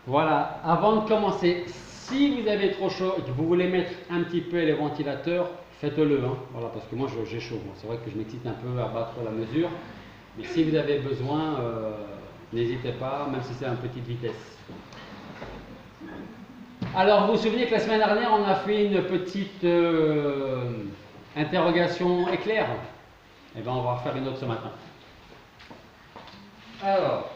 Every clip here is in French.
Voilà, avant de commencer, si vous avez trop chaud et que vous voulez mettre un petit peu les ventilateurs, faites-le. Hein. Voilà, parce que moi j'ai chaud. C'est vrai que je m'excite un peu à battre la mesure. Mais si vous avez besoin, n'hésitez pas, même si c'est à une petite vitesse. Alors, vous vous souvenez que la semaine dernière, on a fait une petite interrogation éclair. Eh bien, on va en faire une autre ce matin. Alors,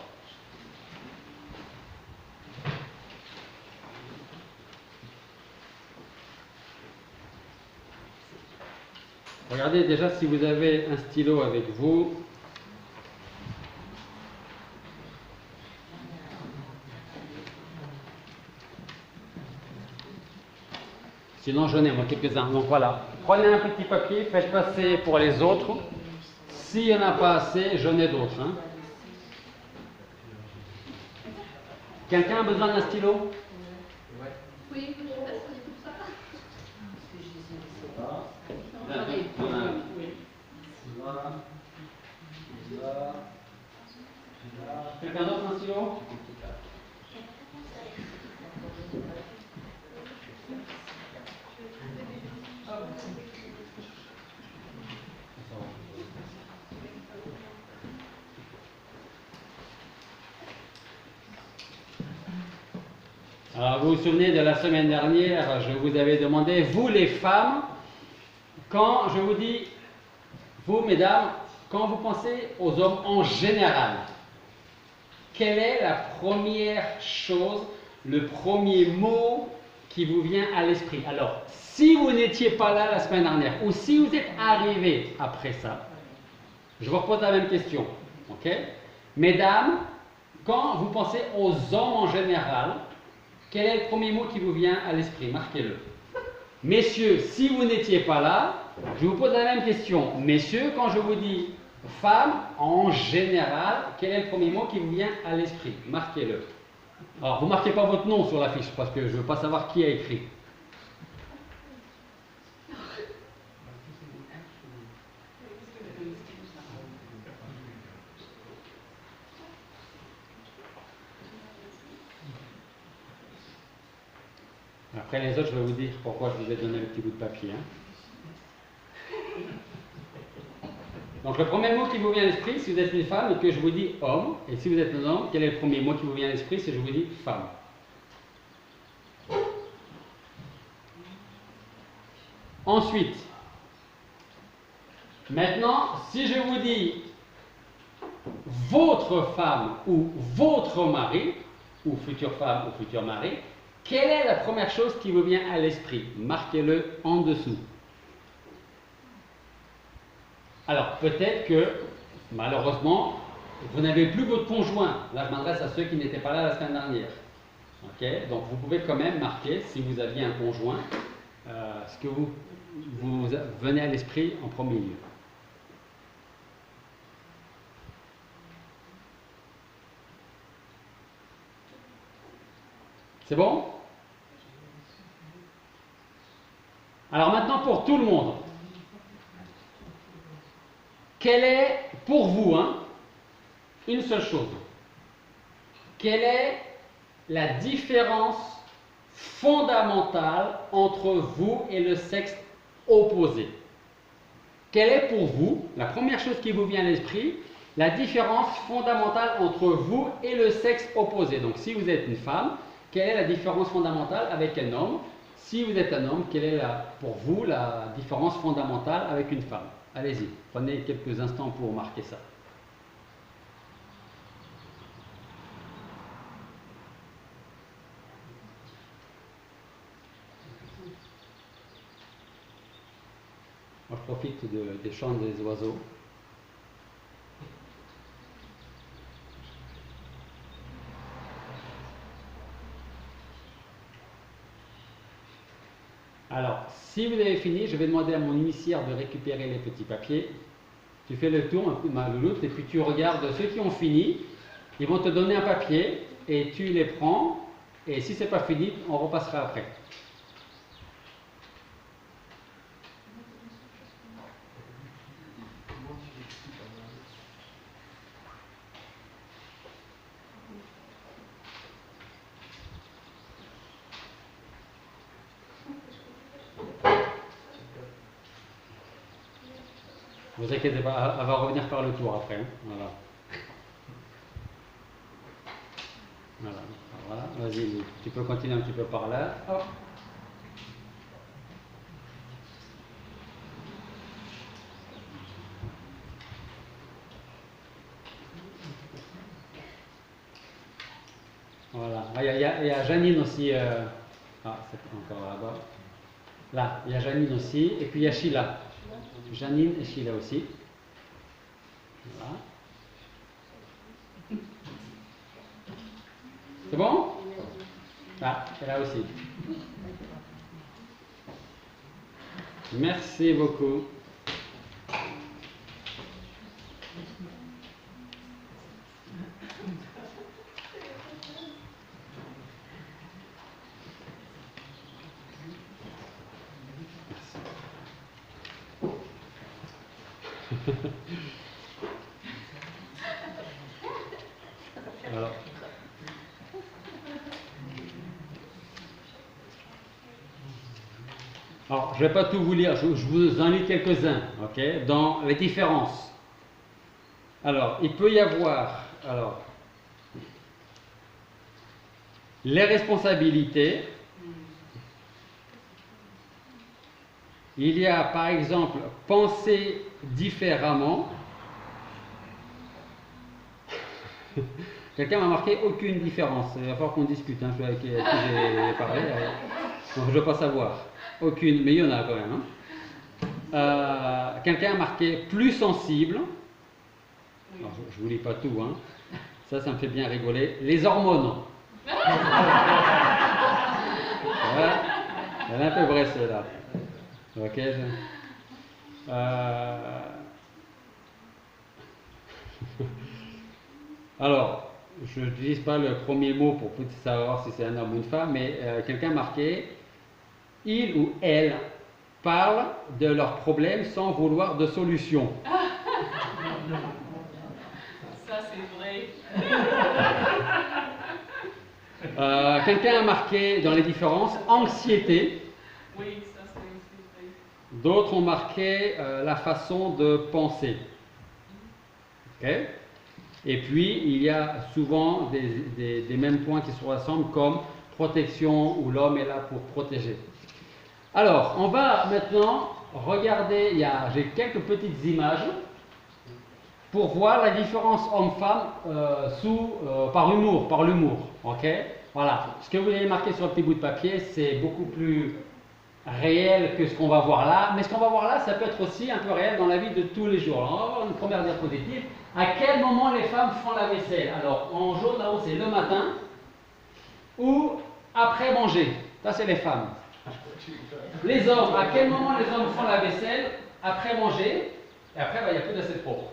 regardez déjà si vous avez un stylo avec vous. Sinon, j'en ai moi quelques-uns. Donc voilà, prenez un petit papier, faites passer pour les autres. S'il n'y en a pas assez, j'en ai d'autres. Hein. Quelqu'un a besoin d'un stylo? Oui, je vais essayer tout ça. Quelqu'un d'autre un stylo? Alors, vous vous souvenez de la semaine dernière, je vous avais demandé, vous les femmes, quand je vous dis, vous mesdames, quand vous pensez aux hommes en général, quelle est la première chose, le premier mot qui vous vient à l'esprit? Alors, si vous n'étiez pas là la semaine dernière, ou si vous êtes arrivé après ça, je vous repose la même question. Ok? Mesdames, quand vous pensez aux hommes en général, quel est le premier mot qui vous vient à l'esprit? Marquez-le. Messieurs, si vous n'étiez pas là, je vous pose la même question. Messieurs, quand je vous dis femmes, en général, quel est le premier mot qui vous vient à l'esprit? Marquez-le. Alors, vous ne marquez pas votre nom sur la fiche parce que je ne veux pas savoir qui a écrit. Après les autres, je vais vous dire pourquoi je vous ai donné le petit bout de papier. Hein. Donc le premier mot qui vous vient à l'esprit, si vous êtes une femme et que je vous dis homme, et si vous êtes un homme, quel est le premier mot qui vous vient à l'esprit si je vous dis femme? Ensuite, maintenant, si je vous dis votre femme ou votre mari, ou future femme ou futur mari, quelle est la première chose qui vous vient à l'esprit? Marquez-le en dessous. Alors, peut-être que, malheureusement, vous n'avez plus votre conjoint. Là, je m'adresse à ceux qui n'étaient pas là la semaine dernière. Okay? Donc, vous pouvez quand même marquer, si vous aviez un conjoint, ce que vous venez à l'esprit en premier lieu. C'est bon? Alors maintenant, pour tout le monde, quelle est, pour vous, hein, une seule chose? Quelle est la différence fondamentale entre vous et le sexe opposé? Quelle est pour vous, la première chose qui vous vient à l'esprit, la différence fondamentale entre vous et le sexe opposé? Donc si vous êtes une femme, quelle est la différence fondamentale avec un homme? Si vous êtes un homme, quelle est pour vous la différence fondamentale avec une femme? Allez-y, prenez quelques instants pour marquer ça. Moi, je profite des chants des oiseaux. Alors, si vous avez fini, je vais demander à mon initiaire de récupérer les petits papiers. Tu fais le tour, le loup, et puis tu regardes ceux qui ont fini. Ils vont te donner un papier et tu les prends. Et si ce n'est pas fini, on repassera après. Ne vous inquiétez pas, elle va revenir par le tour après. Hein. Voilà. Voilà. Voilà. Vas-y, tu peux continuer un petit peu par là. Hop. Voilà. Ah, il y a Janine aussi. Ah, c'est encore là-bas. Là, il y a Janine aussi. Et puis il y a Sheila. Janine et Sheila aussi. Voilà. C'est bon? Ah, et là aussi. Merci beaucoup. Alors, je ne vais pas tout vous lire, je vous en lis quelques-uns, ok, dans les différences. Alors, il peut y avoir, les responsabilités. Il y a, par exemple, penser différemment. Quelqu'un m'a marqué aucune différence. Il va falloir qu'on discute, hein, avec qui j'ai parlé. Donc, je ne veux pas savoir. Aucune, mais il y en a quand même. Hein. Quelqu'un a marqué plus sensible. Alors, je ne vous lis pas tout. Hein. Ça me fait bien rigoler. Les hormones. Voilà. Elle est un peu vraie celle-là. Ok. Alors, je n'utilise pas le premier mot pour savoir si c'est un homme ou une femme, mais quelqu'un a marqué il ou elle parle de leurs problèmes sans vouloir de solution. Ça, c'est vrai. Quelqu'un a marqué dans les différences anxiété. Oui, ça, c'est aussi vrai. D'autres ont marqué la façon de penser. Ok. Et puis, il y a souvent des mêmes points qui se ressemblent comme protection, où l'homme est là pour protéger. Alors, on va maintenant regarder, j'ai quelques petites images pour voir la différence homme-femme par l'humour. Ok. Voilà. Ce que vous avez marqué sur le petit bout de papier, c'est beaucoup plus réel que ce qu'on va voir là. Mais ce qu'on va voir là, ça peut être aussi un peu réel dans la vie de tous les jours. Alors, on va voir une première diapositive. À quel moment les femmes font la vaisselle? Alors, en jaune, là-haut, c'est le matin ou après manger. Ça, c'est les femmes. Les hommes, à quel moment les hommes font la vaisselle? Après manger. Et après, il n'y a plus d'assiette propre.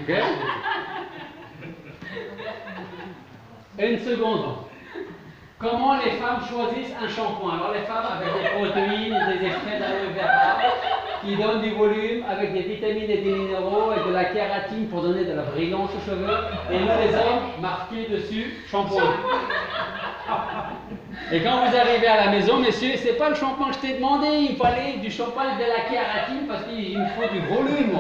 Ok? Une seconde. Comment les femmes choisissent un shampoing? Alors les femmes avec des protéines, des extraits d'aloe vera qui donnent du volume, avec des vitamines et des minéraux et de la kératine pour donner de la brillance aux cheveux. Et nous les hommes, marqués dessus, shampoing. Et quand vous arrivez à la maison, messieurs, c'est pas le shampoing que je t'ai demandé, il fallait du shampoing de la kératine parce qu'il me faut du volume.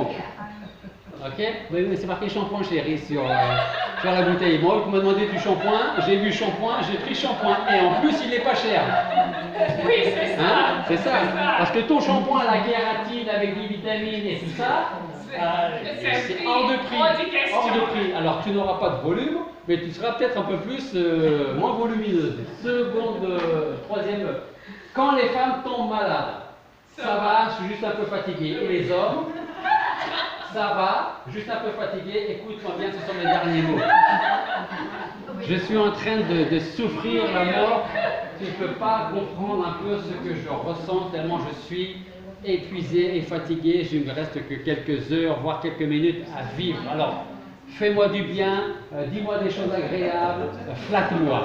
Ok? Oui, mais c'est marqué shampoing chérie sur la bouteille. Moi, vous m'avez demandé du shampoing, j'ai vu shampoing, j'ai pris shampoing. Et en plus, il n'est pas cher. Oui, c'est ça. Hein? C'est ça. Parce que ton shampoing à la kératine avec des vitamines et tout ça, c'est hors de prix. Hors de prix. Alors, tu n'auras pas de volume, mais tu seras peut-être un peu plus moins volumineuse. Seconde, troisième. Quand les femmes tombent malades, ça va, je suis juste un peu fatigué. Et les hommes, ça va, juste un peu fatigué, écoute-moi bien, ce sont mes derniers mots. Je suis en train de souffrir la mort, tu ne peux pas comprendre un peu ce que je ressens tellement je suis épuisé et fatigué, je ne me reste que quelques heures, voire quelques minutes à vivre. Alors, fais-moi du bien, dis-moi des choses agréables, flatte-moi.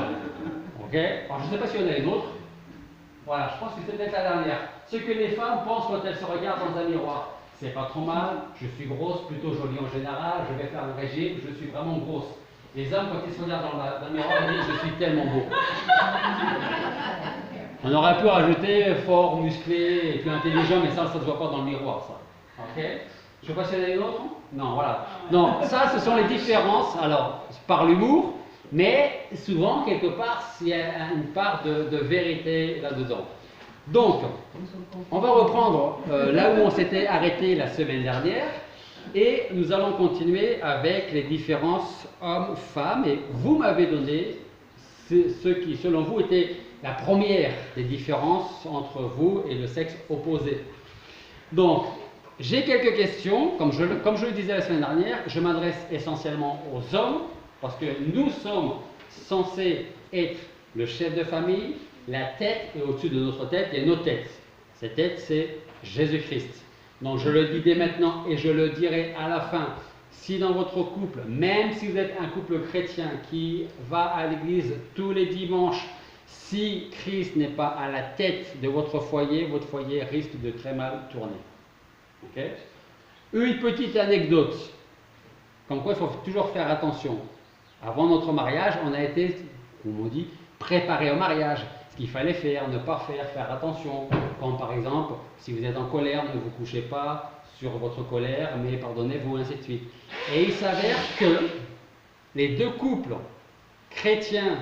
Ok? Alors, je ne sais pas s'il y en a une autre. Voilà, je pense que c'est peut-être la dernière. Ce que les femmes pensent quand elles se regardent dans un miroir. C'est pas trop mal, je suis grosse, plutôt jolie en général, je vais faire un régime, je suis vraiment grosse. Les hommes, quand ils se regardent dans le miroir, ils disent je suis tellement beau. On aurait pu rajouter fort, musclé et plus intelligent, mais ça ne se voit pas dans le miroir, ça. Ok? Je ne sais pas s'il y en a une autre. Non, voilà. Non, ça, ce sont les différences, alors, par l'humour, mais souvent, quelque part, il y a une part de vérité là-dedans. Donc, on va reprendre là où on s'était arrêté la semaine dernière, et nous allons continuer avec les différences hommes-femmes, et vous m'avez donné ce qui, selon vous, était la première des différences entre vous et le sexe opposé. Donc, j'ai quelques questions. Comme je le disais la semaine dernière, je m'adresse essentiellement aux hommes, parce que nous sommes censés être le chef de famille, la tête, et au-dessus de notre tête, il y a nos têtes. Cette tête, c'est Jésus-Christ. Donc, je le dis dès maintenant et je le dirai à la fin. Si dans votre couple, même si vous êtes un couple chrétien qui va à l'église tous les dimanches, si Christ n'est pas à la tête de votre foyer risque de très mal tourner. Okay? Une petite anecdote, comme quoi il faut toujours faire attention. Avant notre mariage, on a été, comme on dit, préparé au mariage. Ce qu'il fallait faire, ne pas faire, faire attention. Comme par exemple, si vous êtes en colère, ne vous couchez pas sur votre colère, mais pardonnez-vous, ainsi de suite. Et il s'avère que les deux couples chrétiens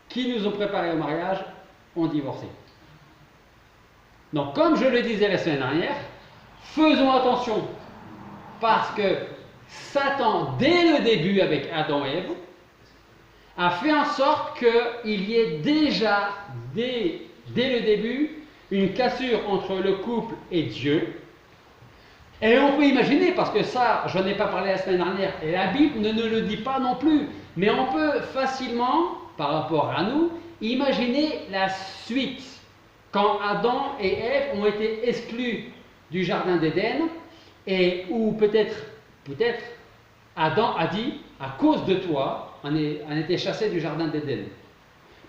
qui nous ont préparés au mariage ont divorcé. Donc, comme je le disais la semaine dernière, faisons attention, parce que Satan, dès le début avec Adam et Ève, a fait en sorte qu'il y ait déjà, dès le début, une cassure entre le couple et Dieu. Et on peut imaginer, parce que ça, je n'en ai pas parlé la semaine dernière, et la Bible ne le dit pas non plus, mais on peut facilement, par rapport à nous, imaginer la suite, quand Adam et Ève ont été exclus du jardin d'Éden, et où peut-être Adam a dit, à cause de toi, on était chassés du jardin d'Éden.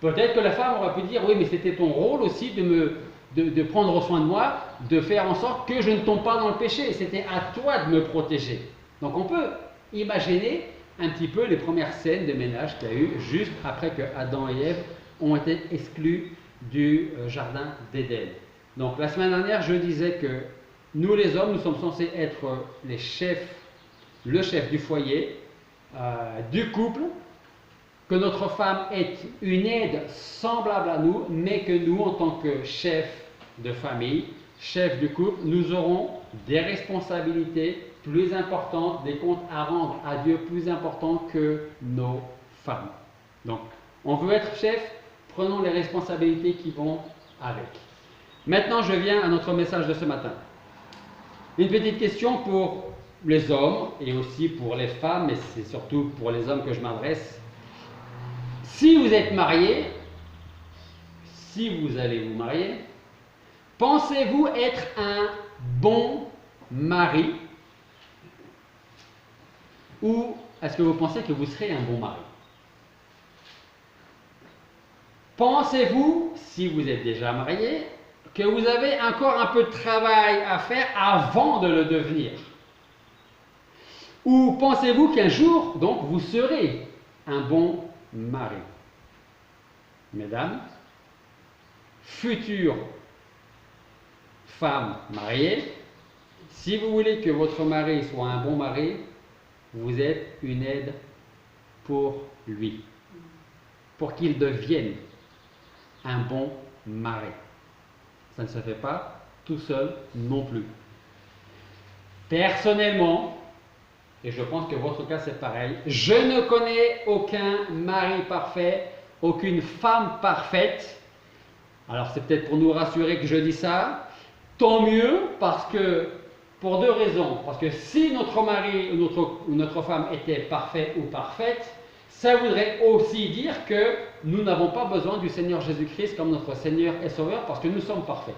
Peut-être que la femme aurait pu dire, oui, mais c'était ton rôle aussi de prendre soin de moi, de faire en sorte que je ne tombe pas dans le péché. C'était à toi de me protéger. Donc on peut imaginer un petit peu les premières scènes de ménage qu'il y a eu juste après que Adam et Ève ont été exclus du jardin d'Éden. Donc la semaine dernière, je disais que nous les hommes, nous sommes censés être le chef du foyer, du couple, que notre femme est une aide semblable à nous, mais que nous, en tant que chef de famille, chef du couple, nous aurons des responsabilités plus importantes, des comptes à rendre à Dieu plus importants que nos femmes. Donc, on veut être chef, prenons les responsabilités qui vont avec. Maintenant, je viens à notre message de ce matin. Une petite question pour les hommes et aussi pour les femmes, mais c'est surtout pour les hommes que je m'adresse. Si vous êtes marié, si vous allez vous marier, pensez-vous être un bon mari ou est-ce que vous pensez que vous serez un bon mari? Pensez-vous, si vous êtes déjà marié, que vous avez encore un peu de travail à faire avant de le devenir? Ou pensez-vous qu'un jour, donc, vous serez un bon mari? Mesdames, futures femmes mariées, si vous voulez que votre mari soit un bon mari, vous êtes une aide pour lui, pour qu'il devienne un bon mari. Ça ne se fait pas tout seul non plus. Personnellement, et je pense que votre cas c'est pareil, je ne connais aucun mari parfait, aucune femme parfaite. Alors c'est peut-être pour nous rassurer que je dis ça. Tant mieux, parce que, pour deux raisons. Parce que si notre mari ou notre femme était parfait ou parfaite, ça voudrait aussi dire que nous n'avons pas besoin du Seigneur Jésus-Christ comme notre Seigneur et Sauveur, parce que nous sommes parfaits.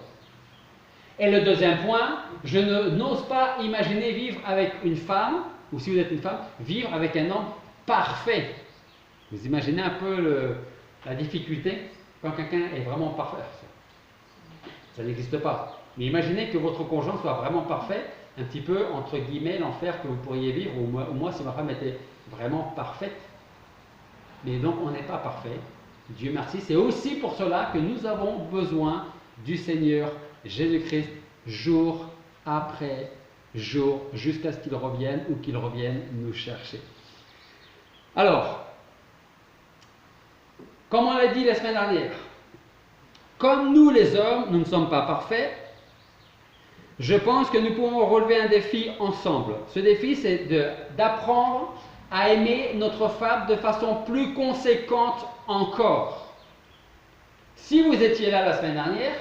Et le deuxième point, je n'ose pas imaginer vivre avec une femme, ou si vous êtes une femme, vivre avec un homme parfait. Vous imaginez un peu la difficulté quand quelqu'un est vraiment parfait. Ça n'existe pas. Mais imaginez que votre conjoint soit vraiment parfait, un petit peu entre guillemets l'enfer que vous pourriez vivre, ou moi si ma femme était vraiment parfaite. Mais donc on n'est pas parfait, Dieu merci, c'est aussi pour cela que nous avons besoin du Seigneur Jésus-Christ jour après jour, jusqu'à ce qu'il revienne ou qu'il revienne nous chercher. Alors, comme on l'a dit la semaine dernière, comme nous les hommes, nous ne sommes pas parfaits, je pense que nous pouvons relever un défi ensemble. Ce défi, c'est d'apprendre à aimer notre femme de façon plus conséquente encore. Si vous étiez là la semaine dernière,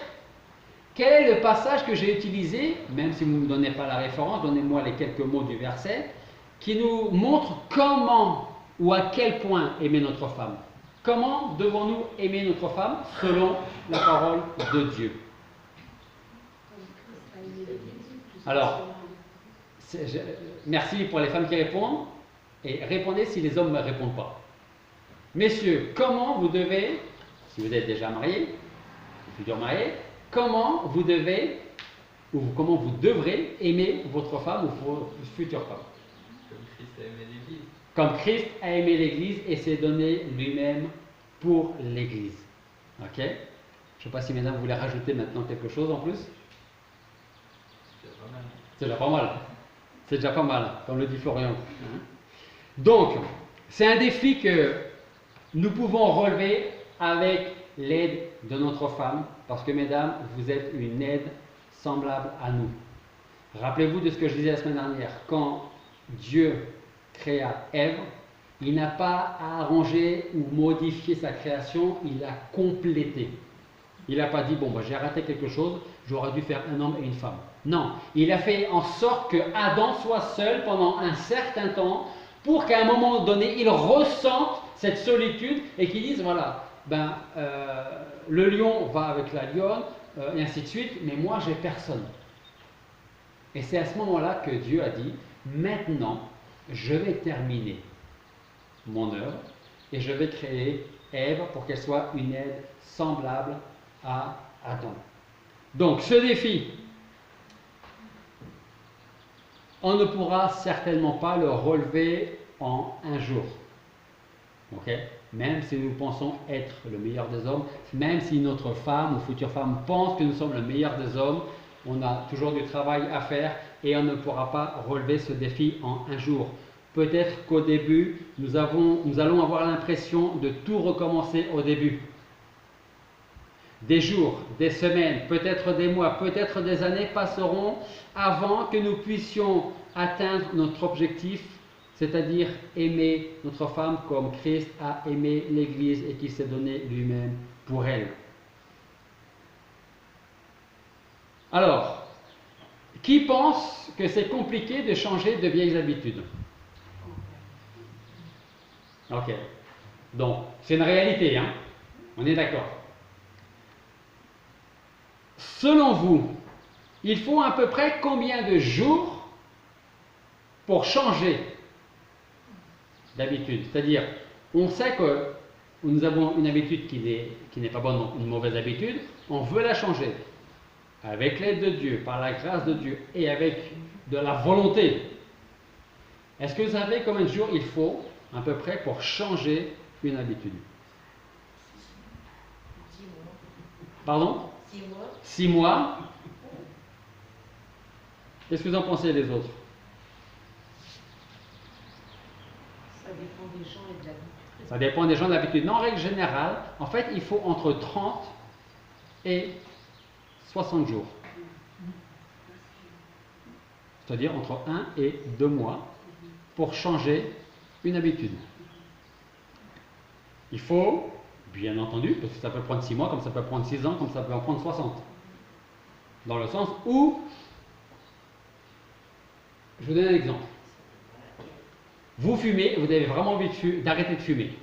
quel est le passage que j'ai utilisé, même si vous ne me donnez pas la référence, donnez-moi les quelques mots du verset, qui nous montre comment ou à quel point aimer notre femme. Comment devons-nous aimer notre femme selon la parole de Dieu? Alors, merci pour les femmes qui répondent, et répondez si les hommes ne répondent pas. Messieurs, comment vous devez, si vous êtes déjà mariés, futurs mariés, comment vous devez, ou comment vous devrez aimer votre femme ou votre future femme? Comme Christ a aimé l'Église. Comme Christ a aimé l'Église et s'est donné lui-même pour l'Église. Ok? Je ne sais pas si mesdames vous voulez rajouter maintenant quelque chose en plus. C'est déjà pas mal. C'est déjà pas mal, comme le dit Florian. Donc, c'est un défi que nous pouvons relever avec l'aide de notre femme, parce que mesdames, vous êtes une aide semblable à nous. Rappelez-vous de ce que je disais la semaine dernière. Quand Dieu créa Ève, il n'a pas arrangé ou modifié sa création, il l'a complété. Il n'a pas dit, bon, j'ai raté quelque chose, j'aurais dû faire un homme et une femme. Non, il a fait en sorte que Adam soit seul pendant un certain temps pour qu'à un moment donné, il ressente cette solitude et qu'il dise, voilà, le lion va avec la lionne, et ainsi de suite, mais moi, j'ai personne. Et c'est à ce moment-là que Dieu a dit, maintenant, je vais terminer mon œuvre et je vais créer Ève pour qu'elle soit une aide semblable à Adam. Donc, ce défi, on ne pourra certainement pas le relever en un jour. Ok? Même si nous pensons être le meilleur des hommes, même si notre femme ou future femme pense que nous sommes le meilleur des hommes, on a toujours du travail à faire et on ne pourra pas relever ce défi en un jour. Peut-être qu'au début, nous allons avoir l'impression de tout recommencer au début. Des jours, des semaines, peut-être des mois, peut-être des années passeront avant que nous puissions atteindre notre objectif, c'est-à-dire aimer notre femme comme Christ a aimé l'Église et qui s'est donné lui-même pour elle. Alors, qui pense que c'est compliqué de changer de vieilles habitudes? Ok. Donc, c'est une réalité, hein? On est d'accord. Selon vous, il faut à peu près combien de jours pour changer d'habitude? C'est-à-dire, on sait que nous avons une habitude qui n'est pas bonne, donc une mauvaise habitude, on veut la changer. Avec l'aide de Dieu, par la grâce de Dieu et avec de la volonté. Est-ce que vous savez combien de jours il faut à peu près pour changer une habitude? 6 mois. Pardon? 6 mois. 6 mois. Qu'est-ce que vous en pensez les autres? Ça dépend des gens et de l'habitude. Ça dépend des gens de l'habitude. Mais en règle générale, en fait, il faut entre 30 et 60 jours. C'est-à-dire entre 1 et 2 mois pour changer une habitude. Il faut, bien entendu, parce que ça peut prendre 6 mois, comme ça peut prendre 6 ans, comme ça peut en prendre 60. Dans le sens où, je vous donne un exemple. Vous fumez, vous avez vraiment envie d'arrêter de fumer.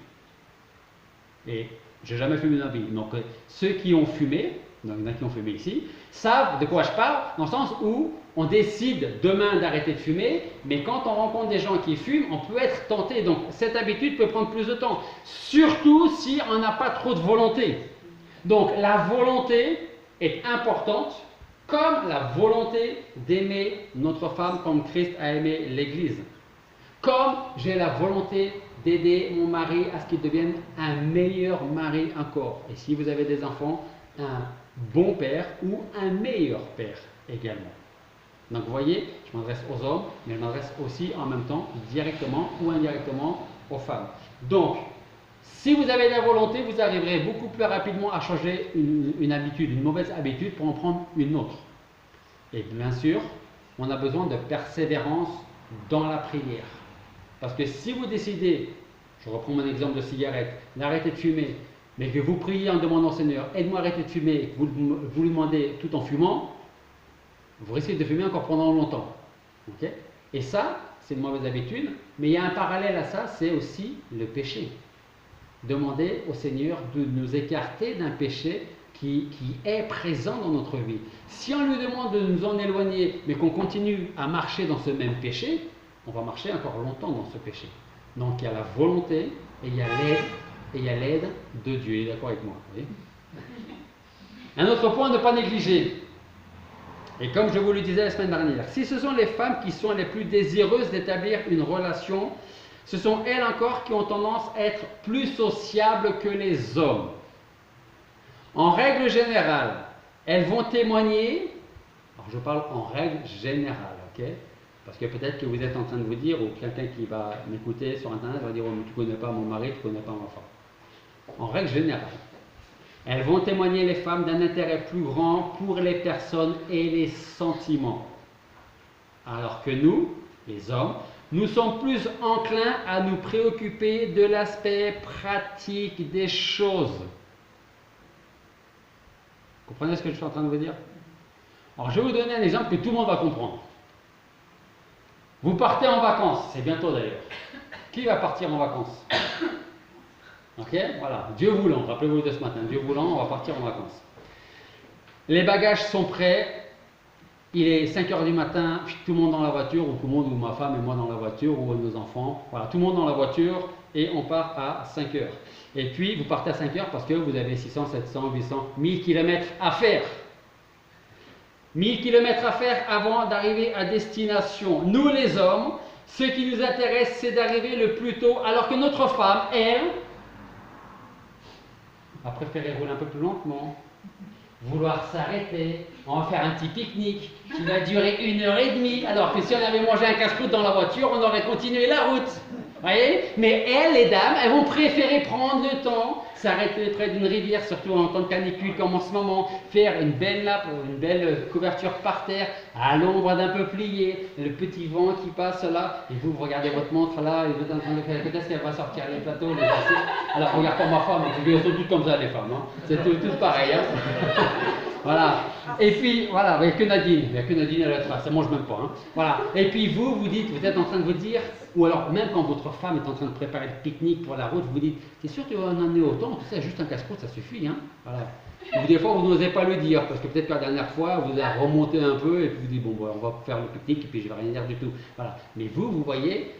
Et j'ai jamais fumé dans ma vie. Donc ceux qui ont fumé, donc il y en a qui ont fumé ici, savent de quoi je parle, dans le sens où on décide demain d'arrêter de fumer, mais quand on rencontre des gens qui fument, on peut être tenté. Donc cette habitude peut prendre plus de temps, surtout si on n'a pas trop de volonté. Donc la volonté est importante, comme la volonté d'aimer notre femme comme Christ a aimé l'Église. Comme j'ai la volonté d'aider mon mari à ce qu'il devienne un meilleur mari encore. Et si vous avez des enfants, un bon père ou un meilleur père également. Donc vous voyez, je m'adresse aux hommes, mais je m'adresse aussi en même temps, directement ou indirectement, aux femmes. Donc, si vous avez la volonté, vous arriverez beaucoup plus rapidement à changer une habitude, une mauvaise habitude, pour en prendre une autre. Et bien sûr, on a besoin de persévérance dans la prière. Parce que si vous décidez, je reprends mon exemple de cigarette, d'arrêter de fumer, mais que vous priez en demandant au Seigneur, aide-moi à arrêter de fumer, vous lui demandez tout en fumant, vous risquez de fumer encore pendant longtemps. Okay? Et ça, c'est une mauvaise habitude, mais il y a un parallèle à ça, c'est aussi le péché. Demander au Seigneur de nous écarter d'un péché qui est présent dans notre vie. Si on lui demande de nous en éloigner, mais qu'on continue à marcher dans ce même péché, on va marcher encore longtemps dans ce péché. Donc il y a la volonté et il y a l'aide de Dieu. Il est d'accord avec moi? Oui. Un autre point à ne pas négliger. Et comme je vous le disais la semaine dernière, si ce sont les femmes qui sont les plus désireuses d'établir une relation, ce sont elles encore qui ont tendance à être plus sociables que les hommes. En règle générale, elles vont témoigner, alors je parle en règle générale, ok? Parce que peut-être que vous êtes en train de vous dire, ou quelqu'un qui va m'écouter sur Internet va dire, oh, mais tu ne connais pas mon mari, tu ne connais pas ma femme. En règle générale, elles vont témoigner, les femmes, d'un intérêt plus grand pour les personnes et les sentiments. Alors que nous, les hommes, nous sommes plus enclins à nous préoccuper de l'aspect pratique des choses. Vous comprenez ce que je suis en train de vous dire? Alors je vais vous donner un exemple que tout le monde va comprendre. Vous partez en vacances, c'est bientôt d'ailleurs. Qui va partir en vacances? Ok, voilà, Dieu voulant, rappelez-vous de ce matin, Dieu voulant, on va partir en vacances. Les bagages sont prêts, il est 5 h du matin, tout le monde dans la voiture, ou tout le monde, ou ma femme et moi dans la voiture, ou nos enfants, voilà, tout le monde dans la voiture, et on part à 5 h. Et puis, vous partez à 5 h parce que vous avez 600, 700, 800, 1000 km à faire. 1000 km à faire avant d'arriver à destination. Nous les hommes, ce qui nous intéresse, c'est d'arriver le plus tôt, alors que notre femme, elle, va préférer rouler un peu plus lentement, vouloir s'arrêter, on va faire un petit pique-nique qui va durer 1h30, alors que si on avait mangé un casse-croûte dans la voiture, on aurait continué la route. Voyez? Mais elles, les dames, elles vont préférer prendre le temps, s'arrêter près d'une rivière, surtout en temps de canicule comme en ce moment, faire une belle nappe, une belle couverture par terre, à l'ombre d'un peuplier, le petit vent qui passe là, et vous regardez votre montre là, et vous êtes en train de faire, peut-être qu'elle va sortir les plateaux, les assiettes. Alors regarde pas ma femme, vous sont toutes comme ça les femmes, hein. C'est tout pareil. Hein. Voilà. Et puis, voilà, il n'y a que Nadine, elle va être là, ça mange même pas. Hein. Voilà. Et puis vous dites, vous êtes en train de vous dire, ou alors même quand votre femme est en train de préparer le pique-nique pour la route, vous dites, c'est sûr que tu vas en emmener autant, tout ça, juste un casse-croûte, ça suffit. Hein. Voilà. Ou des fois, vous n'osez pas le dire, parce que peut-être que la dernière fois, vous avez remonté un peu, et puis vous dites, bon, on va faire le pique-nique, et puis je ne vais rien dire du tout. Voilà. Mais vous voyez,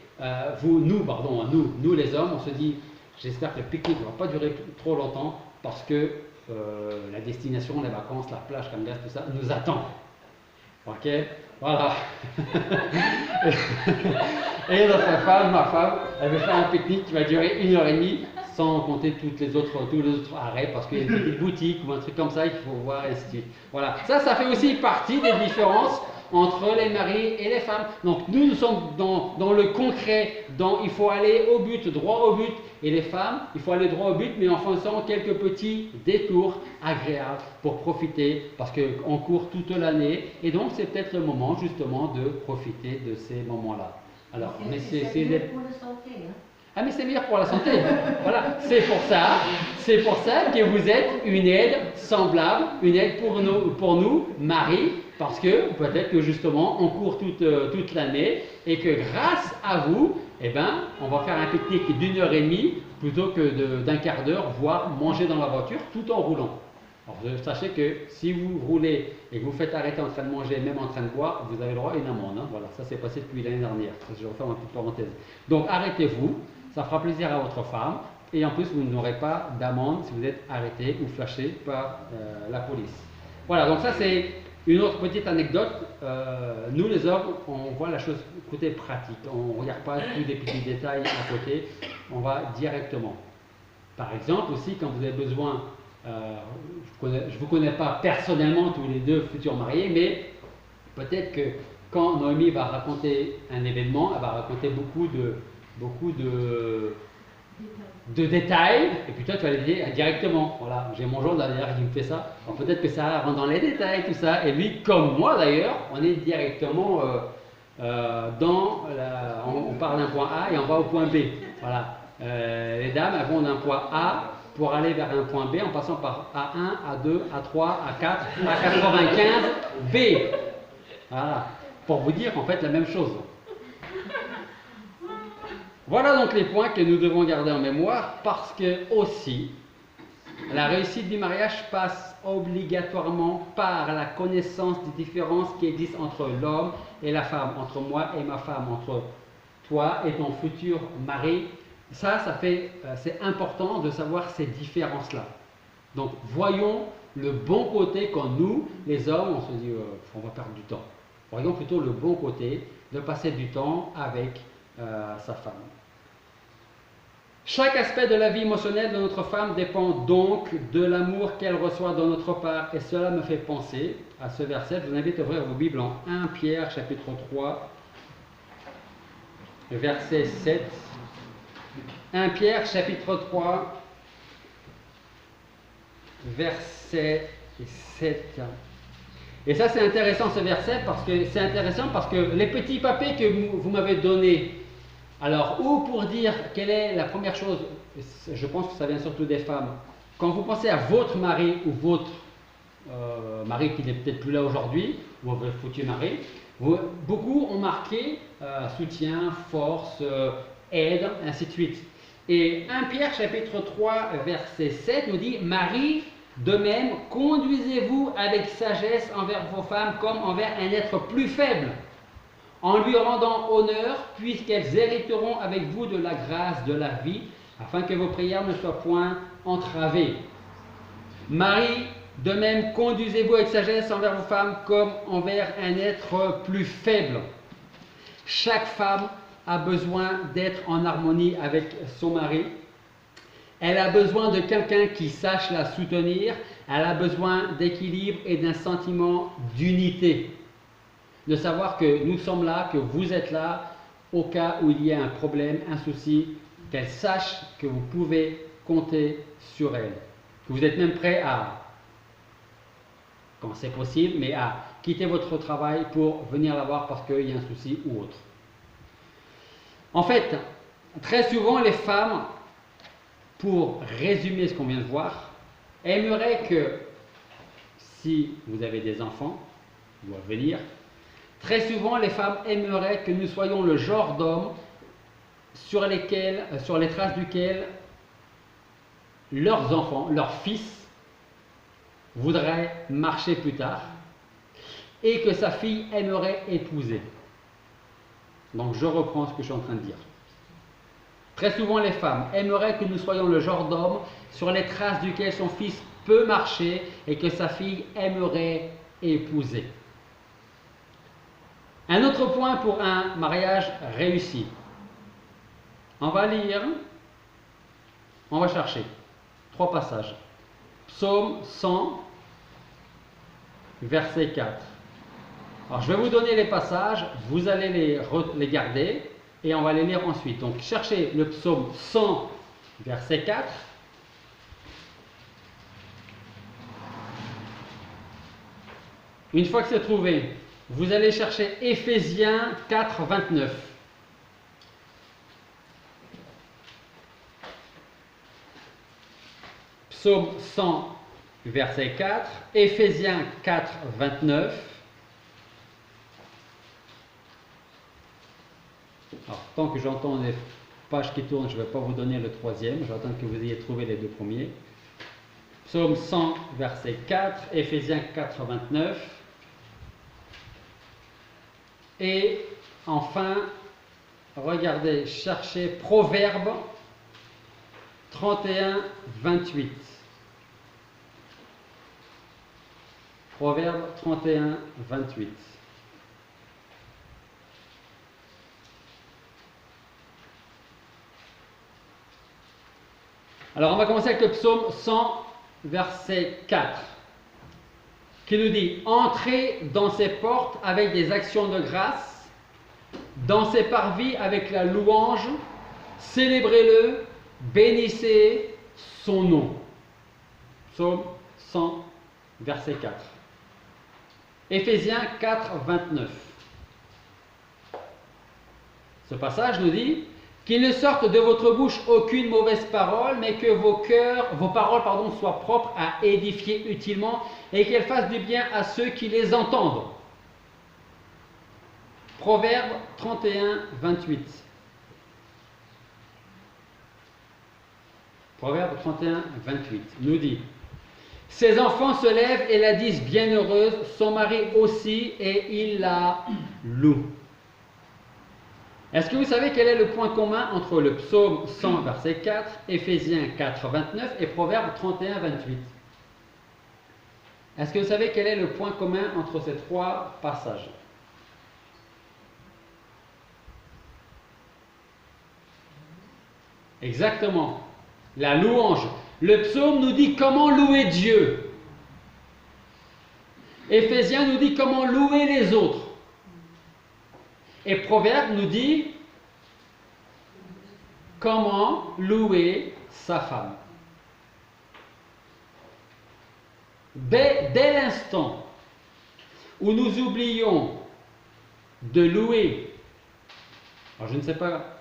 nous les hommes, on se dit, j'espère que le pique-nique ne va pas durer trop longtemps, parce que la destination, les vacances, la plage, comme gaz, tout ça, nous attend. Ok? Voilà. Et notre femme, ma femme, elle veut faire un pique-nique qui va durer 1h30, sans compter tous les autres arrêts, parce qu'il y a des petites boutiques ou un truc comme ça, il faut voir, et ainsi de suite. Voilà. Ça fait aussi partie des différences entre les maris et les femmes. Donc nous sommes dans le concret, il faut aller au but, droit au but, et les femmes, il faut aller droit au but, mais en faisant quelques petits détours agréables pour profiter, parce qu'on court toute l'année, et donc c'est peut-être le moment justement de profiter de ces moments-là. Alors, mais c'est pour la santé, hein. Ah mais c'est meilleur pour la santé. Voilà, c'est pour ça que vous êtes une aide semblable, une aide pour nous, maris, parce que peut-être que justement on court toute l'année et que grâce à vous, eh ben, on va faire un pique-nique d'1h30 plutôt que d'un quart d'heure, voire manger dans la voiture tout en roulant. Alors sachez que si vous roulez et que vous faites arrêter en train de manger, même en train de boire, vous avez le droit à une amende. Hein. Voilà, ça s'est passé depuis l'année dernière. Je refais ma petite parenthèse. Donc arrêtez-vous. Ça fera plaisir à votre femme et en plus vous n'aurez pas d'amende si vous êtes arrêté ou flashé par la police. Voilà, donc ça c'est Une autre petite anecdote, nous les hommes, on voit la chose côté pratique, on ne regarde pas tous les petits détails à côté, on va directement. Par exemple aussi, quand vous avez besoin, je ne vous connais pas personnellement tous les deux futurs mariés, mais peut-être que quand Noémie va raconter un événement, elle va raconter beaucoup de détails, et puis toi tu vas les dire directement. Voilà, j'ai mon journal derrière qui me fait ça. Alors peut-être que ça rentre dans les détails, tout ça, et lui, comme moi d'ailleurs, on est directement on part d'un point A et on va au point B. Voilà. Les dames, elles vont d'un point A pour aller vers un point B en passant par A1, A2, A3, A4, A95, B. Voilà. Pour vous dire en fait la même chose. Voilà donc les points que nous devons garder en mémoire parce que aussi la réussite du mariage passe obligatoirement par la connaissance des différences qui existent entre l'homme et la femme, entre moi et ma femme, entre toi et ton futur mari. C'est important de savoir ces différences-là. Donc voyons le bon côté quand nous, les hommes, on se dit on va perdre du temps. Voyons plutôt le bon côté de passer du temps avec sa femme. Chaque aspect de la vie émotionnelle de notre femme dépend donc de l'amour qu'elle reçoit de notre part. Et cela me fait penser à ce verset. Je vous invite à ouvrir vos Bibles en 1 Pierre chapitre 3, verset 7. 1 Pierre chapitre 3, verset 7. Et ça c'est intéressant ce verset parce que les petits papiers que vous m'avez donnés, alors, ou pour dire quelle est la première chose, je pense que ça vient surtout des femmes, quand vous pensez à votre mari ou votre mari qui n'est peut-être plus là aujourd'hui, ou votre futur mari, beaucoup ont marqué soutien, force, aide, ainsi de suite. Et 1 Pierre chapitre 3 verset 7 nous dit « Marie, de même, conduisez-vous avec sagesse envers vos femmes comme envers un être plus faible, en lui rendant honneur, puisqu'elles hériteront avec vous de la grâce de la vie, afin que vos prières ne soient point entravées. Marie, de même, conduisez-vous avec sagesse envers vos femmes comme envers un être plus faible. » Chaque femme a besoin d'être en harmonie avec son mari. Elle a besoin de quelqu'un qui sache la soutenir. Elle a besoin d'équilibre et d'un sentiment d'unité. De savoir que nous sommes là, que vous êtes là, au cas où il y a un problème, un souci, qu'elle sache que vous pouvez compter sur elle. Que vous êtes même prêt à, quand c'est possible, mais à quitter votre travail pour venir la voir parce qu'il y a un souci ou autre. En fait, très souvent les femmes, pour résumer ce qu'on vient de voir, aimeraient que, si vous avez des enfants, ou à venir, très souvent, les femmes aimeraient que nous soyons le genre d'hommes sur les traces duquel leurs enfants, leurs fils, voudraient marcher plus tard et que sa fille aimerait épouser. Donc, je reprends ce que je suis en train de dire. Très souvent, les femmes aimeraient que nous soyons le genre d'homme sur les traces duquel son fils peut marcher et que sa fille aimerait épouser. Un autre point pour un mariage réussi. On va lire, on va chercher 3 passages. Psaume 100, verset 4. Alors je vais vous donner les passages, vous allez les garder et on va les lire ensuite. Donc cherchez le psaume 100, verset 4. Une fois que c'est trouvé, vous allez chercher Éphésiens 4, 29. Psaume 100, verset 4. Éphésiens 4, 29. Alors, tant que j'entends les pages qui tournent, je ne vais pas vous donner le troisième. Je vais attendre que vous ayez trouvé les 2 premiers. Psaume 100, verset 4. Éphésiens 4, 29. Et enfin, regardez, cherchez Proverbe 31, 28. Proverbe 31, 28. Alors on va commencer avec le psaume 100, verset 4, qui nous dit: entrez dans ses portes avec des actions de grâce, dans ses parvis avec la louange, célébrez-le, bénissez son nom. Psaume 100, verset 4. Éphésiens 4, 29. Ce passage nous dit: qu'il ne sorte de votre bouche aucune mauvaise parole, mais que vos paroles soient propres à édifier utilement et qu'elles fassent du bien à ceux qui les entendent. Proverbe 31, 28. Proverbe 31, 28 nous dit: ses enfants se lèvent et la disent bienheureuse, son mari aussi, et il la loue. Est-ce que vous savez quel est le point commun entre le psaume 100, verset 4, Éphésiens 4, 29 et Proverbe 31, 28? Est-ce que vous savez quel est le point commun entre ces trois passages? Exactement, la louange. Le psaume nous dit comment louer Dieu. Éphésiens nous dit comment louer les autres. Et Proverbe nous dit comment louer sa femme. Dès l'instant où nous oublions de louer, alors je ne sais pas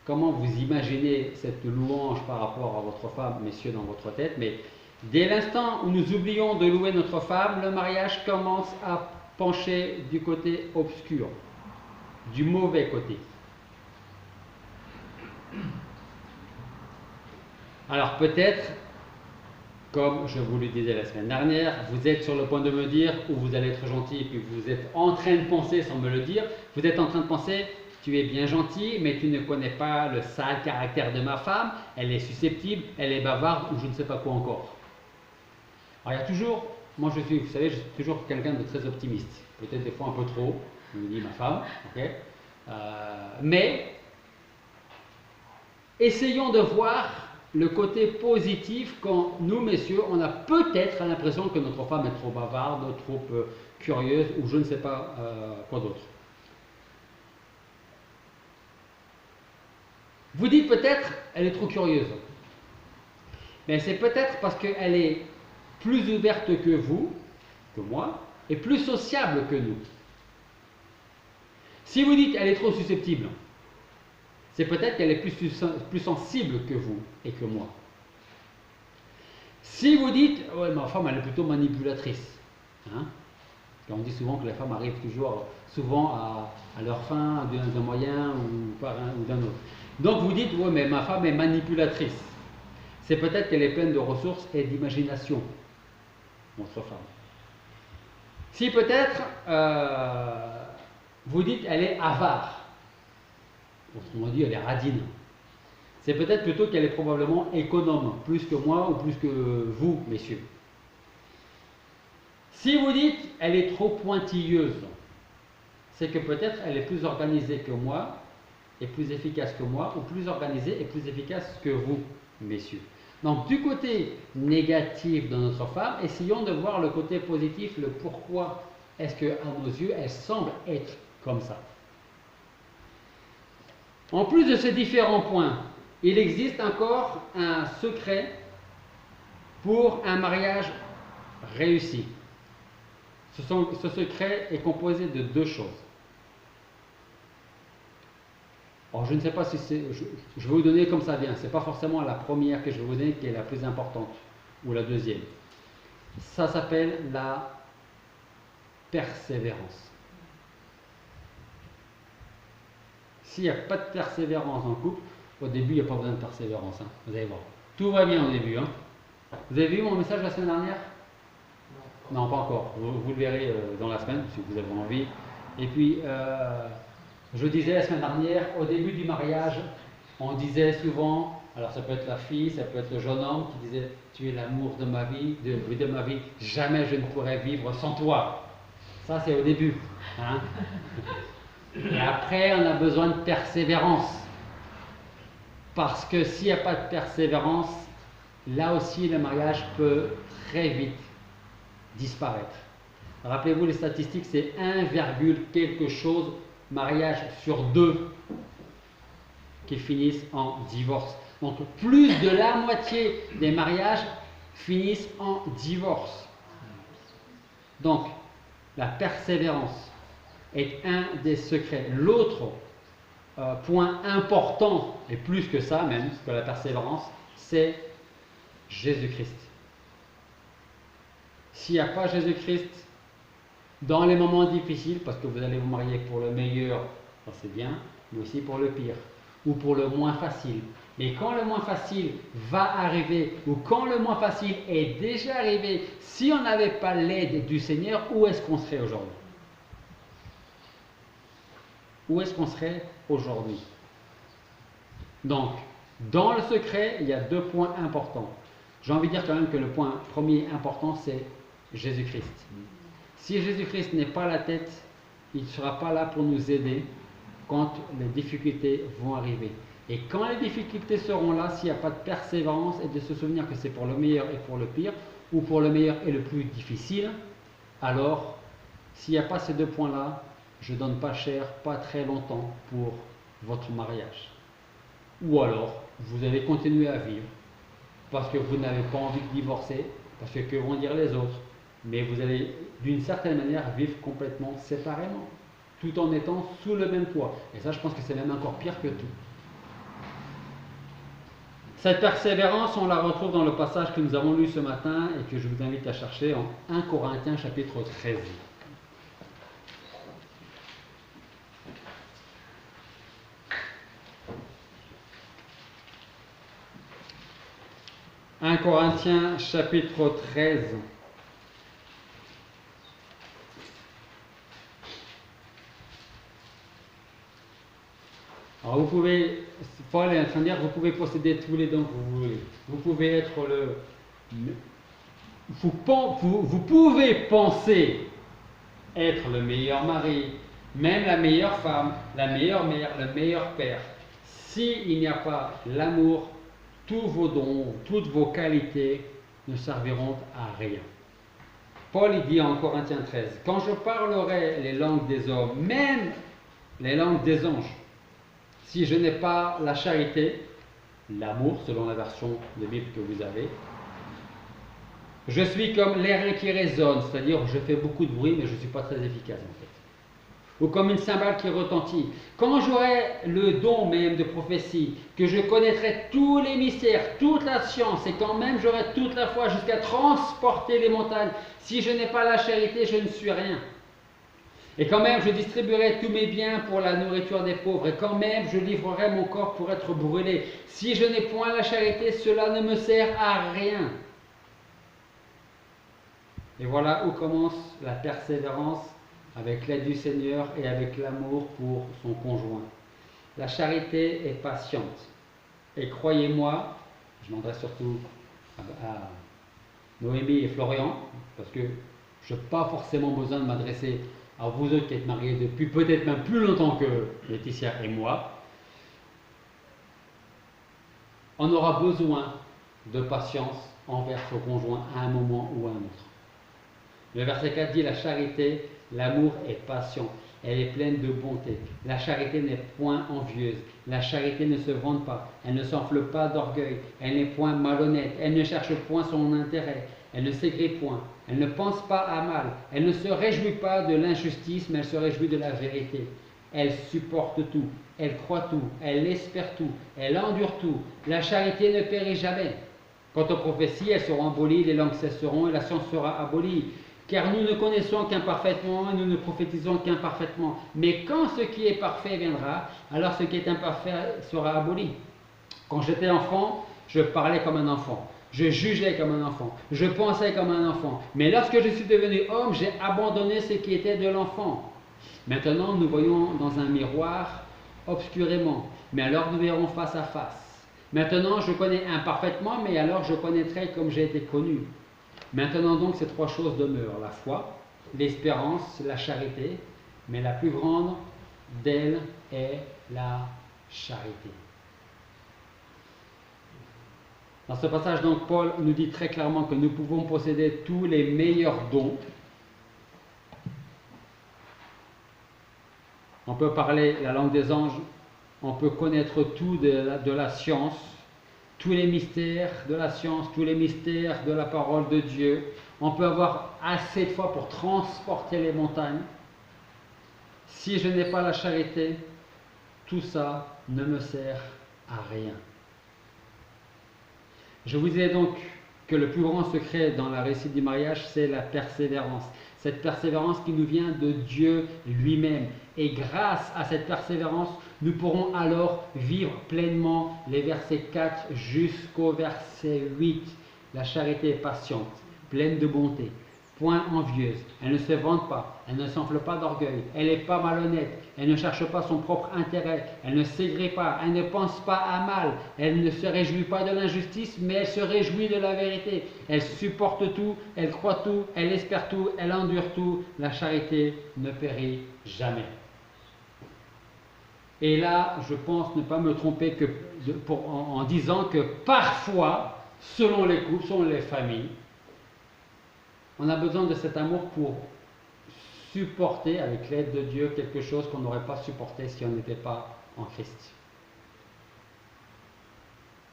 comment vous imaginez cette louange par rapport à votre femme, messieurs, dans votre tête, mais dès l'instant où nous oublions de louer notre femme, le mariage commence à pencher du côté obscur, du mauvais côté. Alors peut-être, comme je vous le disais la semaine dernière, vous êtes sur le point de me dire, ou vous allez être gentil, et puis vous êtes en train de penser sans me le dire, vous êtes en train de penser: tu es bien gentil, mais tu ne connais pas le sale caractère de ma femme, elle est susceptible, elle est bavarde, ou je ne sais pas quoi encore. Alors il y a toujours, moi je suis, vous savez, je suis toujours quelqu'un de très optimiste, peut-être des fois un peu trop, je me dis ma femme, ok, mais essayons de voir le côté positif quand nous, messieurs, on a peut-être l'impression que notre femme est trop bavarde, trop curieuse, ou je ne sais pas quoi d'autre. Vous dites peut-être, elle est trop curieuse. Mais c'est peut-être parce qu'elle est plus ouverte que vous, que moi, et plus sociable que nous. Si vous dites elle est trop susceptible, c'est peut-être qu'elle est plus sensible que vous et que moi. Si vous dites ouais, ma femme elle est plutôt manipulatrice, hein? On dit souvent que les femmes arrivent souvent à leur fin d'un moyen ou d'un autre. Donc vous dites ouais, mais ma femme est manipulatrice. C'est peut-être qu'elle est pleine de ressources et d'imagination, votre femme. Si peut-être vous dites elle est avare, autrement dit elle est radine, c'est peut-être plutôt qu'elle est probablement économe, plus que moi ou plus que vous, messieurs. Si vous dites elle est trop pointilleuse, c'est que peut-être elle est plus organisée que moi et plus efficace que moi, ou plus organisée et plus efficace que vous, messieurs. Donc du côté négatif de notre femme, essayons de voir le côté positif, le pourquoi est-ce qu'à nos yeux elle semble être comme ça. En plus de ces différents points, il existe encore un secret pour un mariage réussi. Ce secret est composé de deux choses. Alors, je ne sais pas si c'est... Je vais vous donner comme ça vient. Ce n'est pas forcément la première que je vais vous donner qui est la plus importante, ou la deuxième. Ça s'appelle la persévérance. S'il n'y a pas de persévérance en couple, au début, il n'y a pas besoin de persévérance. Hein. Vous allez voir. Tout va bien au début. Hein. Vous avez vu mon message la semaine dernière? Non, pas encore. Vous le verrez dans la semaine, si vous avez envie. Et puis, je disais la semaine dernière, au début du mariage, on disait souvent, Alors ça peut être la fille, ça peut être le jeune homme qui disait tu es l'amour de ma vie, de ma vie, jamais je ne pourrais vivre sans toi. Ça c'est au début. Hein? Et après on a besoin de persévérance. Parce que s'il n'y a pas de persévérance, là aussi le mariage peut très vite disparaître. Rappelez-vous les statistiques, c'est 1, quelque chose mariage sur 2 qui finissent en divorce. Donc plus de la moitié des mariages finissent en divorce. Donc la persévérance est un des secrets. L'autre point important, et plus que ça même, que la persévérance, c'est Jésus-Christ. S'il n'y a pas Jésus-Christ, dans les moments difficiles, parce que vous allez vous marier pour le meilleur, ça c'est bien, mais aussi pour le pire, ou pour le moins facile. Mais quand le moins facile va arriver, ou quand le moins facile est déjà arrivé, si on n'avait pas l'aide du Seigneur, où est-ce qu'on serait aujourd'hui? Où est-ce qu'on serait aujourd'hui? Donc, dans le secret, il y a 2 points importants. J'ai envie de dire quand même que le point premier important, c'est Jésus-Christ. Si Jésus-Christ n'est pas la tête, il ne sera pas là pour nous aider quand les difficultés vont arriver. Et quand les difficultés seront là, s'il n'y a pas de persévérance et de se souvenir que c'est pour le meilleur et pour le pire, ou pour le meilleur et le plus difficile, alors, s'il n'y a pas ces 2 points-là, je ne donne pas cher, pas très longtemps pour votre mariage. Ou alors, vous allez continuer à vivre parce que vous n'avez pas envie de divorcer, parce que vont dire les autres, mais vous allez d'une certaine manière vivre complètement séparément, tout en étant sous le même toit. Et ça, je pense que c'est même encore pire que tout. Cette persévérance, on la retrouve dans le passage que nous avons lu ce matin et que je vous invite à chercher en 1 Corinthiens chapitre 13. 1 Corinthiens chapitre 13. Alors vous pouvez, Paul est en train de dire, vous pouvez posséder tous les dons que vous voulez. Vous pouvez être vous pouvez penser être le meilleur mari, même la meilleure femme, la meilleure mère, le meilleur père. S'il n'y a pas l'amour, tous vos dons, toutes vos qualités ne serviront à rien. Paul il dit en Corinthiens 13, quand je parlerai les langues des hommes, même les langues des anges, si je n'ai pas la charité, l'amour selon la version de Bible que vous avez, je suis comme l'airain qui résonne, c'est-à-dire je fais beaucoup de bruit mais je ne suis pas très efficace en fait. Ou comme une cymbale qui retentit. Quand j'aurai le don même de prophétie, que je connaîtrai tous les mystères, toute la science, et quand même j'aurai toute la foi jusqu'à transporter les montagnes, si je n'ai pas la charité, je ne suis rien. Et quand même je distribuerai tous mes biens pour la nourriture des pauvres, et quand même je livrerai mon corps pour être brûlé. Si je n'ai point la charité, cela ne me sert à rien. Et voilà où commence la persévérance avec l'aide du Seigneur et avec l'amour pour son conjoint. La charité est patiente. Et croyez-moi, je m'adresse surtout à Noémie et Florian, parce que je n'ai pas forcément besoin de m'adresser à vous autres qui êtes mariés depuis peut-être même plus longtemps que Laetitia et moi. On aura besoin de patience envers son conjoint à un moment ou à un autre. Le verset 4 dit, la charité, l'amour est patient, elle est pleine de bonté. La charité n'est point envieuse, la charité ne se vante pas, elle ne s'enfle pas d'orgueil, elle n'est point malhonnête, elle ne cherche point son intérêt, elle ne s'aigrit point, elle ne pense pas à mal, elle ne se réjouit pas de l'injustice, mais elle se réjouit de la vérité. Elle supporte tout, elle croit tout, elle espère tout, elle endure tout. La charité ne périt jamais. Quant aux prophéties, elles seront abolies, les langues cesseront et la science sera abolie. Car nous ne connaissons qu'imparfaitement et nous ne prophétisons qu'imparfaitement. Mais quand ce qui est parfait viendra, alors ce qui est imparfait sera aboli. Quand j'étais enfant, je parlais comme un enfant. Je jugeais comme un enfant. Je pensais comme un enfant. Mais lorsque je suis devenu homme, j'ai abandonné ce qui était de l'enfant. Maintenant, nous voyons dans un miroir obscurément. Mais alors nous verrons face à face. Maintenant, je connais imparfaitement, mais alors je connaîtrai comme j'ai été connu. Maintenant donc, ces trois choses demeurent, la foi, l'espérance, la charité, mais la plus grande d'elles est la charité. Dans ce passage, donc, Paul nous dit très clairement que nous pouvons posséder tous les meilleurs dons. On peut parler la langue des anges, on peut connaître tout de la science, tous les mystères de la science, tous les mystères de la parole de Dieu. On peut avoir assez de foi pour transporter les montagnes. Si je n'ai pas la charité, tout ça ne me sert à rien. Je vous disais donc que le plus grand secret dans la réussite du mariage, c'est la persévérance. Cette persévérance qui nous vient de Dieu lui-même. Et grâce à cette persévérance, nous pourrons alors vivre pleinement les versets 4 jusqu'au verset 8. La charité est patiente, pleine de bonté, point envieuse, elle ne se vante pas, elle ne s'enfle pas d'orgueil, elle n'est pas malhonnête, elle ne cherche pas son propre intérêt, elle ne s'aigrit pas, elle ne pense pas à mal, elle ne se réjouit pas de l'injustice, mais elle se réjouit de la vérité. Elle supporte tout, elle croit tout, elle espère tout, elle endure tout. La charité ne périt jamais. Et là, je pense ne pas me tromper en disant que parfois, selon les couples, selon les familles, on a besoin de cet amour pour supporter, avec l'aide de Dieu, quelque chose qu'on n'aurait pas supporté si on n'était pas en Christ.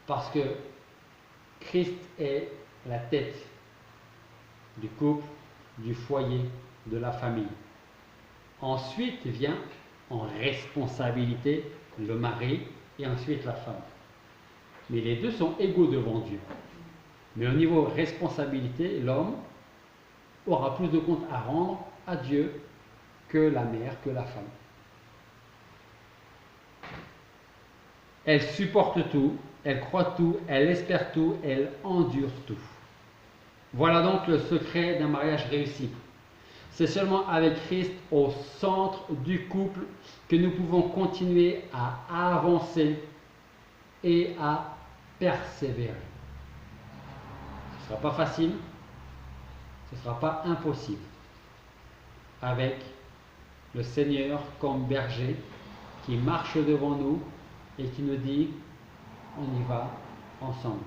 Parce que Christ est la tête du couple, du foyer, de la famille. Ensuite vient en responsabilité le mari et ensuite la femme. Mais les deux sont égaux devant Dieu. Mais au niveau responsabilité, l'homme aura plus de comptes à rendre à Dieu que la mère, que la femme. Elle supporte tout, elle croit tout, elle espère tout, elle endure tout. Voilà donc le secret d'un mariage réussi. C'est seulement avec Christ au centre du couple que nous pouvons continuer à avancer et à persévérer. Ce ne sera pas facile, ce ne sera pas impossible. Avec le Seigneur comme berger qui marche devant nous et qui nous dit on y va ensemble.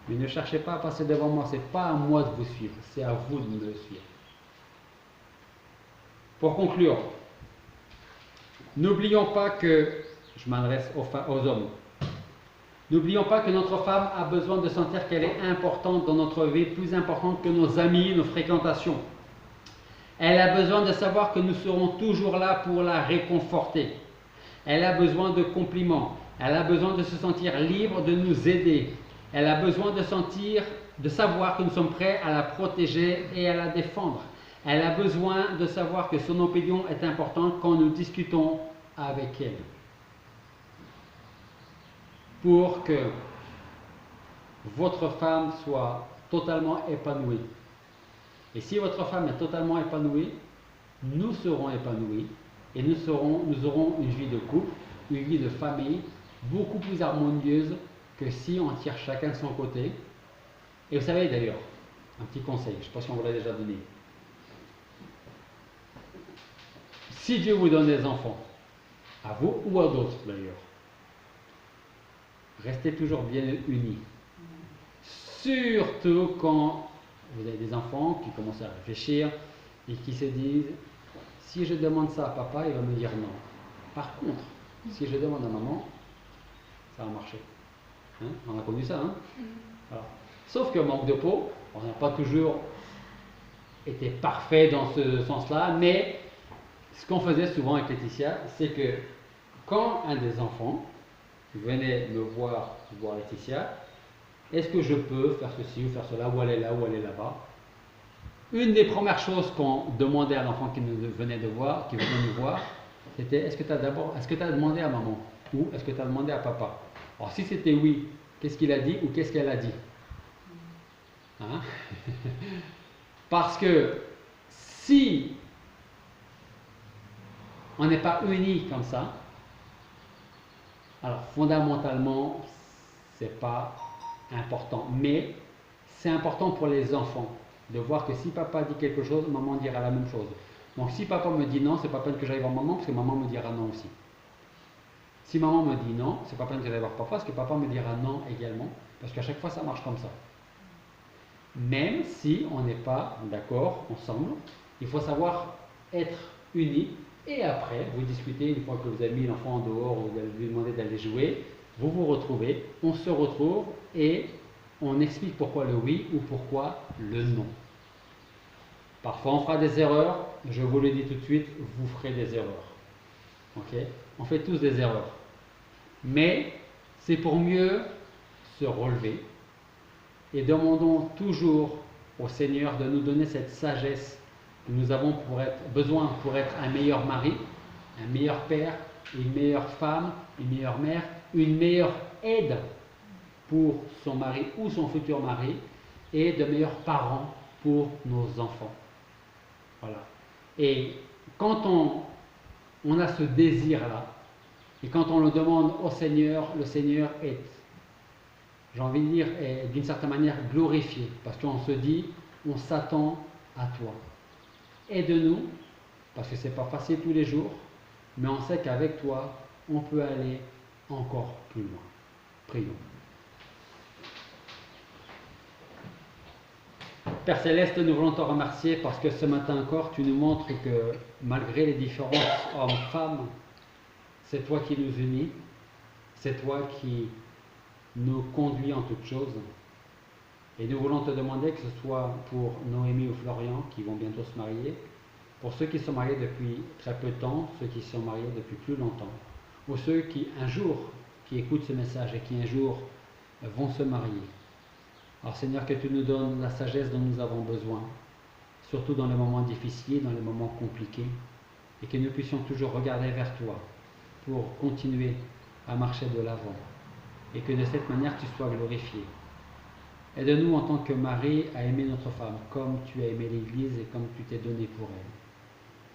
Mais ne cherchez pas à passer devant moi, ce n'est pas à moi de vous suivre, c'est à vous de me suivre. Pour conclure, n'oublions pas que, je m'adresse aux hommes, n'oublions pas que notre femme a besoin de sentir qu'elle est importante dans notre vie, plus importante que nos amis, nos fréquentations. Elle a besoin de savoir que nous serons toujours là pour la réconforter. Elle a besoin de compliments. Elle a besoin de se sentir libre de nous aider. Elle a besoin de savoir que nous sommes prêts à la protéger et à la défendre. Elle a besoin de savoir que son opinion est importante quand nous discutons avec elle. Pour que votre femme soit totalement épanouie. Et si votre femme est totalement épanouie, nous serons épanouis et nous aurons une vie de couple, une vie de famille beaucoup plus harmonieuse que si on tire chacun de son côté. Et vous savez d'ailleurs, un petit conseil, je ne sais pas si on vous l'a déjà donné. Si Dieu vous donne des enfants, à vous ou à d'autres d'ailleurs, restez toujours bien unis. Surtout quand vous avez des enfants qui commencent à réfléchir et qui se disent si je demande ça à papa, il va me dire non. Par contre, si je demande à maman, ça va marcher. Hein? On a connu ça, hein? Voilà. Sauf que manque de peau, on n'a pas toujours été parfait dans ce sens-là, mais ce qu'on faisait souvent avec Laetitia, c'est que quand un des enfants venait me voir Laetitia, est-ce que je peux faire ceci ou faire cela, ou aller là ou aller là-bas? Une des premières choses qu'on demandait à l'enfant qui venait nous voir, c'était est-ce que tu as demandé à maman ou est-ce que tu as demandé à papa? Alors si c'était oui, qu'est-ce qu'il a dit ou qu'est-ce qu'elle a dit? Hein? Parce que si on n'est pas unis comme ça, alors fondamentalement, c'est pas important. Mais c'est important pour les enfants de voir que si papa dit quelque chose, maman dira la même chose. Donc si papa me dit non, c'est pas peine que j'aille voir maman parce que maman me dira non aussi. Si maman me dit non, c'est pas peine que j'aille voir papa parce que papa me dira non également, parce qu'à chaque fois ça marche comme ça. Même si on n'est pas d'accord ensemble, il faut savoir être unis et après vous discutez une fois que vous avez mis l'enfant en dehors ou vous lui demandez d'aller jouer, vous vous retrouvez, on se retrouve et on explique pourquoi le oui ou pourquoi le non. Parfois on fera des erreurs, je vous le dis tout de suite, vous ferez des erreurs. Ok? On fait tous des erreurs. Mais c'est pour mieux se relever et demandons toujours au Seigneur de nous donner cette sagesse que nous avons besoin pour être un meilleur mari, un meilleur père, une meilleure femme, une meilleure mère, une meilleure aide pour son mari ou son futur mari et de meilleurs parents pour nos enfants. Voilà. Et quand on a ce désir-là, et quand on le demande au Seigneur, le Seigneur est, j'ai envie de dire, est d'une certaine manière glorifié, parce qu'on se dit, on s'attend à toi. Aide-nous, parce que c'est pas facile tous les jours, mais on sait qu'avec toi, on peut aller encore plus loin. Prions. Père Céleste, nous voulons te remercier parce que ce matin encore, tu nous montres que malgré les différences hommes-femmes, c'est toi qui nous unis, c'est toi qui nous conduis en toutes choses. Et nous voulons te demander que ce soit pour Noémie ou Florian qui vont bientôt se marier, pour ceux qui sont mariés depuis très peu de temps, ceux qui sont mariés depuis plus longtemps, ou ceux qui un jour, qui écoutent ce message et qui un jour vont se marier. Alors Seigneur, que tu nous donnes la sagesse dont nous avons besoin, surtout dans les moments difficiles, dans les moments compliqués, et que nous puissions toujours regarder vers toi pour continuer à marcher de l'avant, et que de cette manière tu sois glorifié. Aide-nous en tant que mari à aimer notre femme comme tu as aimé l'Église et comme tu t'es donné pour elle.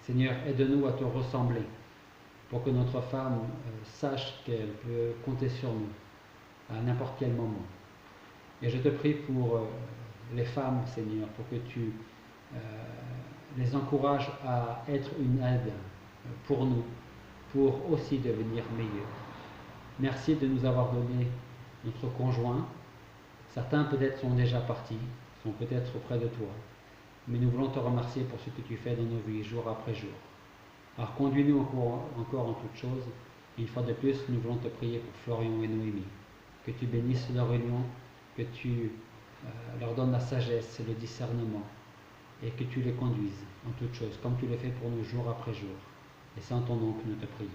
Seigneur, aide-nous à te ressembler pour que notre femme sache qu'elle peut compter sur nous à n'importe quel moment. Et je te prie pour les femmes, Seigneur, pour que tu les encourages à être une aide pour nous, pour aussi devenir meilleurs. Merci de nous avoir donné notre conjoint. Certains peut-être sont déjà partis, sont peut-être auprès de toi. Mais nous voulons te remercier pour ce que tu fais dans nos vies, jour après jour. Alors conduis-nous encore en toutes choses. Et une fois de plus, nous voulons te prier pour Florian et Noémie. Que tu bénisses leur union, que tu leur donnes la sagesse et le discernement, et que tu les conduises en toutes choses, comme tu le fais pour nous jour après jour. Et c'est en ton nom que nous te prions.